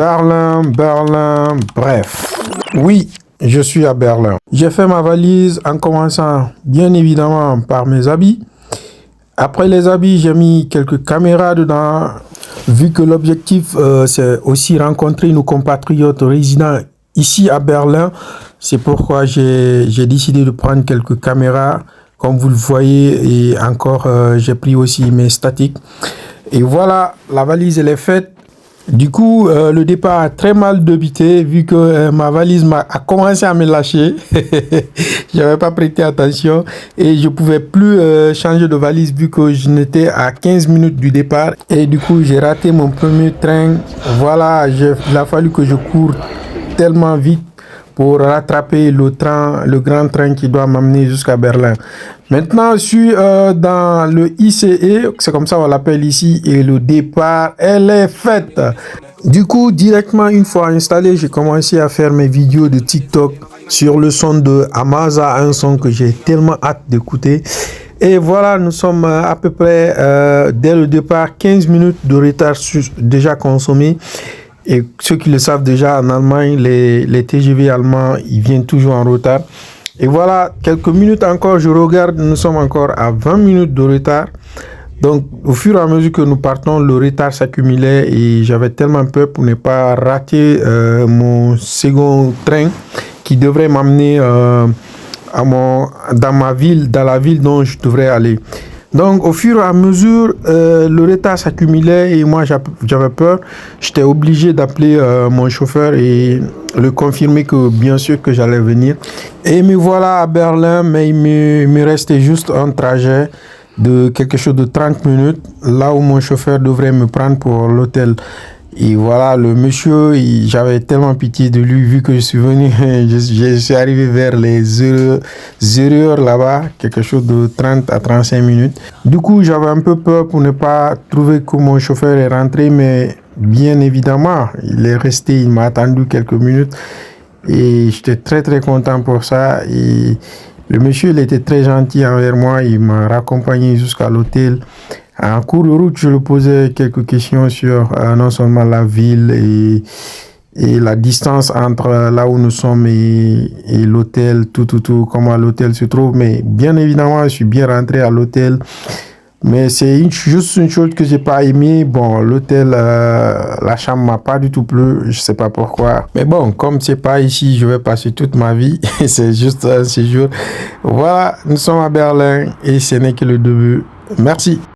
Berlin, Berlin, bref. Oui, je suis à Berlin. J'ai fait ma valise en commençant bien évidemment par mes habits. Après les habits, j'ai mis quelques caméras dedans. Vu que l'objectif, c'est aussi rencontrer nos compatriotes résidents ici à Berlin, c'est pourquoi j'ai décidé de prendre quelques caméras, comme vous le voyez, et encore, j'ai pris aussi mes statiques. Et voilà, la valise, elle est faite. Du coup, le départ a très mal débuté vu que ma valise a commencé à me lâcher. J'avais pas prêté attention et je pouvais plus changer de valise vu que je n'étais à 15 minutes du départ. Et du coup, j'ai raté mon premier train. Voilà, il a fallu que je cours tellement vite pour rattraper le grand train qui doit m'amener jusqu'à Berlin. Maintenant, je suis dans le ICE, c'est comme ça on l'appelle ici, et le départ, elle est faite. Du coup, directement, une fois installé, j'ai commencé à faire mes vidéos de TikTok sur le son de Amaza, un son que j'ai tellement hâte d'écouter. Et voilà, nous sommes à peu près, dès le départ, 15 minutes de retard déjà consommés. Et ceux qui le savent déjà, en Allemagne, les TGV allemands, ils viennent toujours en retard. Et voilà, quelques minutes encore, je regarde, nous sommes encore à 20 minutes de retard. Donc, au fur et à mesure que nous partons, le retard s'accumulait et j'avais tellement peur pour ne pas rater mon second train qui devrait m'amener dans la ville dont je devrais aller. Donc, au fur et à mesure, le retard s'accumulait et moi, j'avais peur. J'étais obligé d'appeler mon chauffeur et le confirmer que, bien sûr, que j'allais venir. Et me voilà à Berlin, mais il me restait juste un trajet de quelque chose de 30 minutes, là où mon chauffeur devrait me prendre pour l'hôtel. Et voilà, le monsieur, j'avais tellement pitié de lui vu que je suis venu, je suis arrivé vers les 0 heures là-bas, quelque chose de 30 à 35 minutes. Du coup, j'avais un peu peur pour ne pas trouver que mon chauffeur est rentré, mais bien évidemment, il est resté, il m'a attendu quelques minutes et j'étais très très content pour ça. Et le monsieur, il était très gentil envers moi, il m'a raccompagné jusqu'à l'hôtel. En cours de route, je lui posais quelques questions sur non seulement la ville et la distance entre là où nous sommes et l'hôtel, tout, comment l'hôtel se trouve. Mais bien évidemment, je suis bien rentré à l'hôtel. Mais c'est juste une chose que j'ai pas aimé. Bon, l'hôtel, la chambre m'a pas du tout plu. Je sais pas pourquoi. Mais bon, comme c'est pas ici, je vais passer toute ma vie. C'est juste un séjour. Voilà, nous sommes à Berlin et ce n'est que le début. Merci.